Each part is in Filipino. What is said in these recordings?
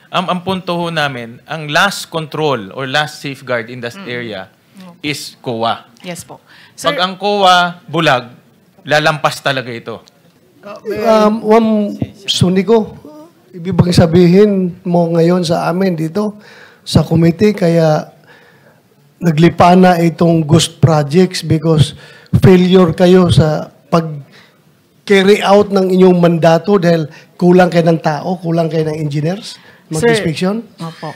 ang punto ho namin, ang last control or last safeguard in that area is COA. Yes po. Sir, Pag ang COA bulag, lalampas talaga ito. Sunico, ibig bang sabihin mo ngayon sa amin dito, sa committee, kaya naglipa na itong ghost projects because failure kayo sa pag-carry out ng inyong mandato dahil kulang kayo ng tao, kulang kayo ng engineers, mag-inspection? Opo.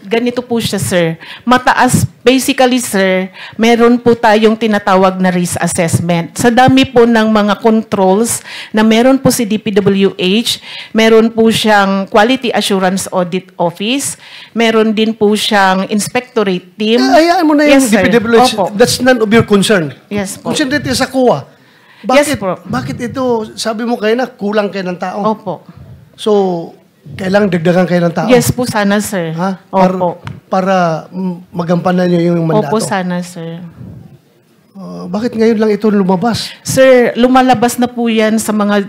Ganito po siya, sir. Mataas, basically, sir, meron po tayong tinatawag na risk assessment. Sa dami po ng mga controls na meron po si DPWH, meron po siyang Quality Assurance Audit Office, meron din po siyang Inspectorate Team. Hayaan mo na yung Yes, sir. DPWH. Opo. That's none of your concern. Yes po. Concentrate sa COA. Yes, po. Bakit ito, sabi mo kayo na, kulang kayo ng tao? Opo. So, kailangan dagdagan kayo ng tao? Yes po, sana, sir. Ha? Opo. Para magampanan nyo yung mandato? Opo, sana, sir. Bakit ngayon lang ito lumabas? Sir, lumalabas na po yan sa mga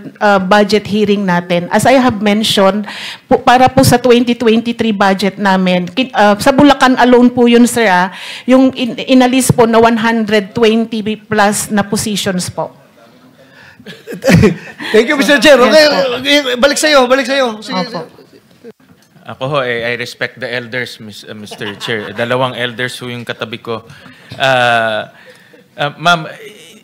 budget hearing natin. As I have mentioned, para po sa 2023 budget namin, sa Bulacan alone po yun, sir, yung inalis po na 120 plus na positions po. Thank you, Mr. Chair. Okay, balik sa'yo. Sige. Ako ho, I respect the elders, Mr. Chair. Dalawang elders ho yung katabi ko. Ma'am,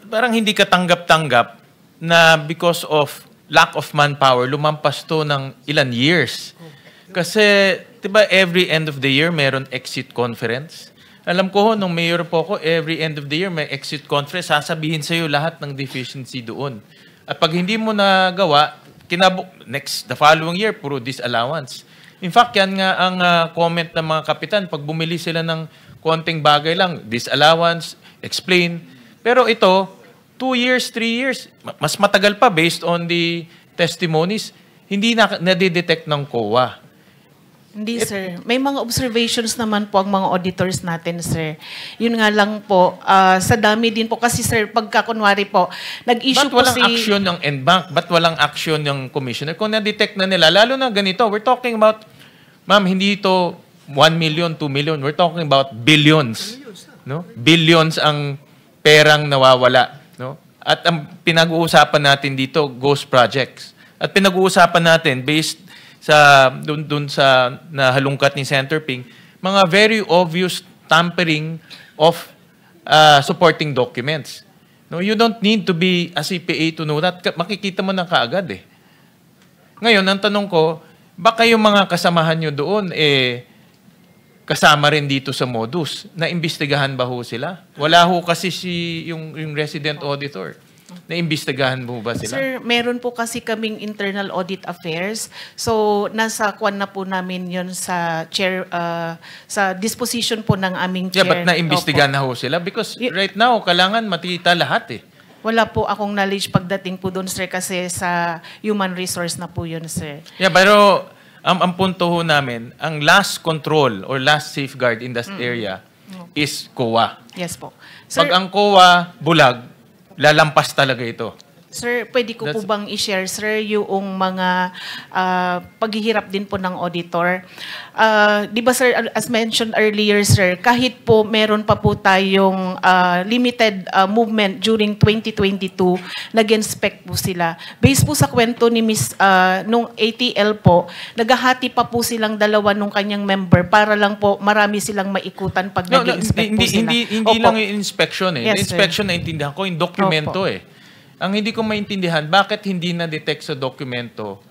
parang hindi katanggap-tanggap na because of lack of manpower, lumampas to ng ilan years. Kasi, di ba, every end of the year, meron exit conference. Alam ko ho, nung mayor po ako, every end of the year, may exit conference, sasabihin sa'yo lahat ng deficiency doon. At pag hindi mo nagawa, the following year, puro disallowance. In fact, yan nga ang comment ng mga kapitan. Pag bumili sila ng konting bagay lang, disallowance, explain. Pero ito, 2 years, 3 years, mas matagal pa based on the testimonies, hindi nadidetect ng COA. Hindi, sir. May mga observations naman po ang mga auditors natin, sir. Yun nga lang po, sa dami din po. Kasi, sir, pagkakunwari po, nag-issue po walang action ng NBank? Ba't walang action ng commissioner? Kung na-detect na nila, lalo na ganito, we're talking about, ma'am, hindi ito 1 million, 2 million. We're talking about billions. No? Billions ang perang nawawala. No? At ang pinag-uusapan natin dito, ghost projects. At pinag-uusapan natin, based dun sa nahalungkat ni Senator Ping, mga very obvious tampering of supporting documents. No, you don't need to be a CPA to know that. Makikita mo na kaagad eh. Ngayon, ang tanong ko, baka yung mga kasamahan nyo doon, kasama rin dito sa modus. Naimbestigahan ba ho sila? Wala ho kasi yung resident auditor. Naimbestigahan mo ba sila? Sir, meron po kasi kaming internal audit affairs. So, nasa kwan na po namin yun sa chair, sa disposition po ng aming chair. Yeah, but naimbestigahan na ho sila? Because right now, kailangan matita lahat eh. Wala po akong knowledge pagdating po doon, sir, kasi sa human resource na po yun, sir. Yeah, pero ang punto ho namin, ang last control or last safeguard in that area is COA. Yes po. Sir, Pag ang COA bulag, lalampas talaga ito. Sir, pwede ko po bang i-share, sir, yung mga paghihirap din po ng auditor? Di ba, sir, as mentioned earlier, sir, kahit po meron pa po tayong limited movement during 2022, nag-inspect po sila. Based po sa kwento ni Miss, nung ATL po, naghahati pa po silang dalawa nung kanyang member para lang po marami silang maikutan pag nag-inspect po sila. Hindi lang yung inspection eh. Yes, yung inspection, naintindihan ko, yung dokumento eh. Ang hindi ko maintindihan, bakit hindi na-detect sa dokumento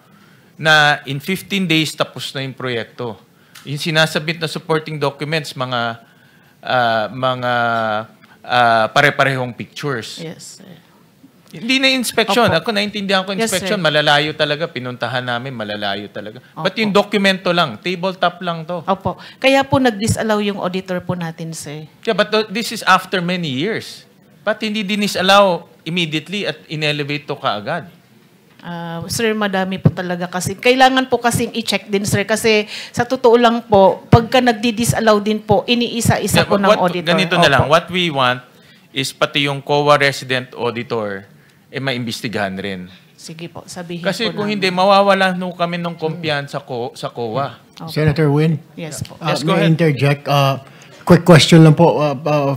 na in 15 days tapos na yung proyekto? Yung sinasabit na supporting documents, mga pare-parehong pictures. Yes, sir. Hindi na inspection. Opo. Ako naintindihan ko inspection, Yes, malalayo talaga. Pinuntahan namin, malalayo talaga. Opo. But yung dokumento lang, tabletop lang to. Opo. Kaya po nag-disallow yung auditor po natin, sir. Yeah, but this is after many years. Ba't hindi dinisallow immediately at in-elevate to kaagad? Sir, madami po talaga kasi. Kailangan po kasing i-check din, sir. Kasi sa totoo lang po, pagka nagdi-disallow din po, iniisa-isa po ng auditor. Ganito na lang. What we want is pati yung COA resident auditor maimbestigahan rin. Sige po, sabihin Kasi po kung namin. hindi, mawawalan kami ng kumpiyansa sa COA. Senator Win? Yes po. Yes, go may ahead. interject. Quick question lang po.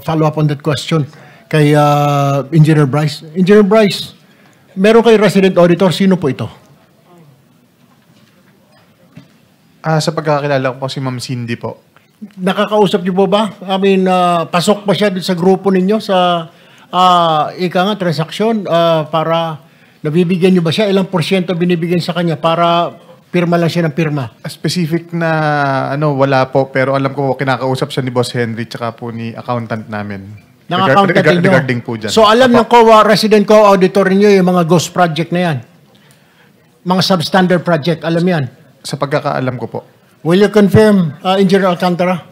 Follow up on that question kay Engineer Bryce. Engineer Bryce, meron kay resident auditor. Sino po ito? Sa pagkakakilala ko po si Ma'am Cindy po. Nakakausap niyo po ba? I mean, pasok ba siya sa grupo ninyo sa transaksyon para nabibigyan niyo ba siya? Ilang porsyento binibigyan sa kanya para pirma lang siya ng pirma? Specific na wala po, pero alam ko kinakausap siya ni Boss Henry tsaka po ni accountant namin. Ng accountant ninyo? Regarding po dyan. So alam ng COA, resident COA auditor niyo yung mga ghost project na yan? Mga substandard project, alam yan? Sa pagkakaalam ko po. Will you confirm, Engineer Alcantara?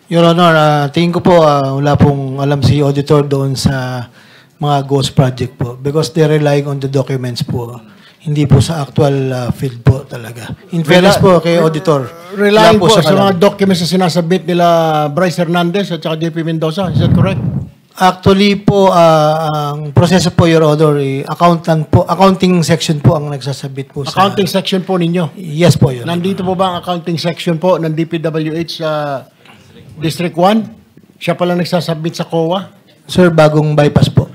Your Honor, tingin ko po wala pong alam si auditor doon sa mga ghost project po because they're relying on the documents po. Hindi po sa actual field po talaga. In fairness po kay auditor. Relying wala po sa kalam. mga documents na sinasubmit nila Bryce Hernandez at saka JP Mendoza. Is that correct? Actually po, ang proseso po, Your Honor, accounting section po ang nagsasabit po sa... Accounting section po ninyo. Yes po, Your Honor. Nandito po ba ang accounting section po ng DPWH sa District 1? Siya pala nagsasubmit sa COA? Sir, bagong bypass po.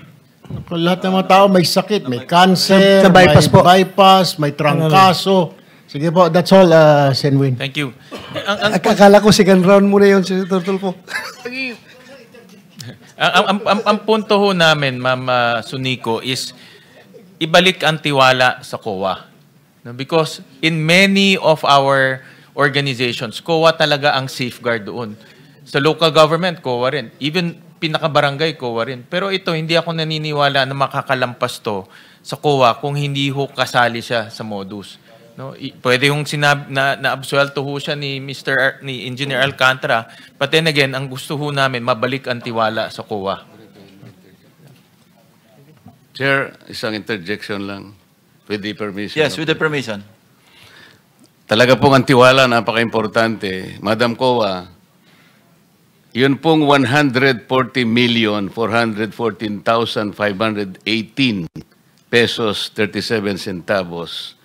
Lahat ng mga tao may sakit, may cancer, Sa bypass may po. bypass, may trangkaso. Sige po, that's all, Senwin. Thank you. Akala ko second round muna yun, Sir Tulfo. Ang punto ho namin, Ma'am Sunico, is ibalik ang tiwala sa COA. No, because in many of our organizations, COA talaga ang safeguard doon. Sa local government, COA rin. Even pinaka-barangay, COA rin. Pero ito, hindi ako naniniwala na makakalampas to sa COA kung hindi ho kasali siya sa modus. No, pwede yung na-absuelto ho siya ni ni Engineer Alcantara, but then again, ang gusto ho namin mabalik ang tiwala sa COA. Chair, isang interjection lang. With the permission. Yes, with the permission. Talaga pong ang tiwala, napaka-importante. Madam COA, yun pong 140,414,518 pesos 37 centavos.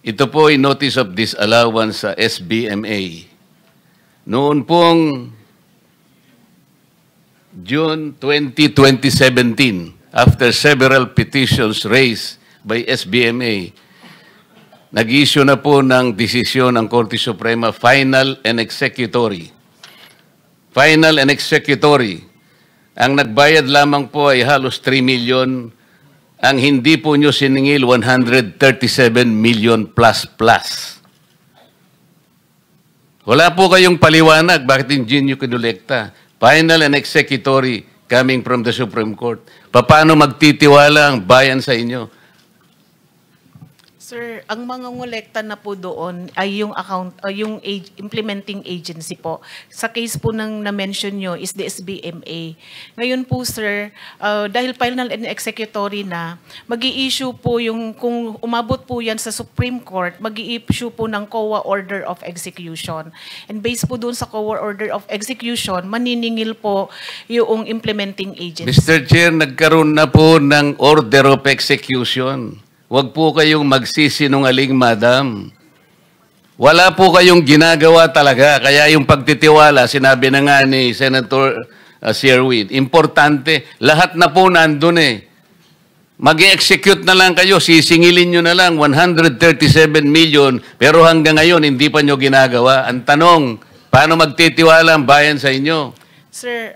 Ito po ay notice of disallowance sa SBMA. Noon pong June 20, 2017, after several petitions raised by SBMA, nag-issue na po ng desisyon ang Korte Suprema, final and executory. Final and executory. Ang nagbayad lamang po ay halos 3 million. Ang hindi po nyo siningil, 137 million plus. Wala po kayong paliwanag bakit hindi nyo kinolekta. Final and executory coming from the Supreme Court. Paano magtitiwala ang bayan sa inyo? Sir, ang mga ngolekta na po doon ay yung implementing agency po. Sa case po ng na-mention nyo is the SBMA. Ngayon po, sir, dahil final and executory na, mag-i-issue po kung umabot po yan sa Supreme Court, mag-i-issue po ng COA Order of Execution. And based po doon sa COA Order of Execution, maniningil po yung implementing agency. Mr. Chair, nagkaroon na po ng order of execution. Huwag po kayong magsisinungaling, madam. Wala po kayong ginagawa talaga. Kaya yung pagtitiwala, sinabi na nga ni Senator Sherwin, importante, lahat na po nandun eh. Mag-execute na lang kayo, sisingilin nyo na lang 137 million, pero hanggang ngayon hindi pa nyo ginagawa. Ang tanong, paano magtitiwala ang bayan sa inyo? Sir,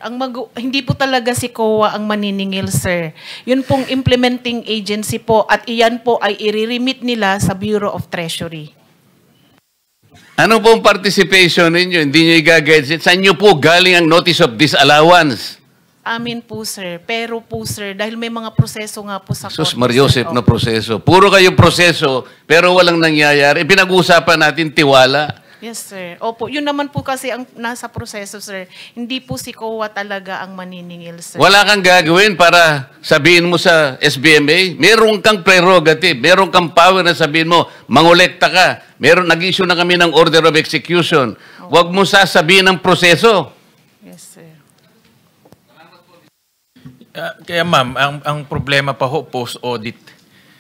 hindi po talaga si COA ang maniningil, sir. Yun pong implementing agency po at iyan po ay i-remit nila sa Bureau of Treasury. Ano pong participation ninyo? Hindi nyo i-guide. Saan nyo po galing ang notice of disallowance? Amin po, sir. Pero po, sir, dahil may mga proseso nga po sa Sus Korte, Mariosep sir. na proseso. Puro kayong proseso, pero walang nangyayari. Pinag-uusapan natin tiwala. Yes, sir. Opo, yun naman po kasi ang nasa proseso, sir. Hindi po si COA talaga ang maniningil, sir. Wala kang gagawin para sabihin mo sa SBMA, meron kang prerogative, meron kang power na sabihin mo, mangolekta ka. Nag-issue na kami ng order of execution. Huwag mo sasabihin ang proseso. Yes, sir. Kaya ma'am, ang problema pa ho, post-audit.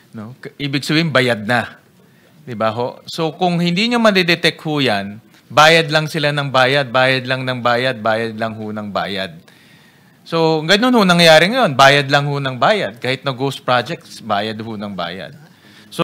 No? Ibig sabihin, bayad na. Di ba ho? So kung hindi nyo madidetect ho yan, bayad lang sila ng bayad, bayad lang ng bayad, bayad lang ho ng bayad. So ganun ho nangyayari ngayon, bayad lang ho ng bayad. Kahit na ghost projects, bayad ho ng bayad.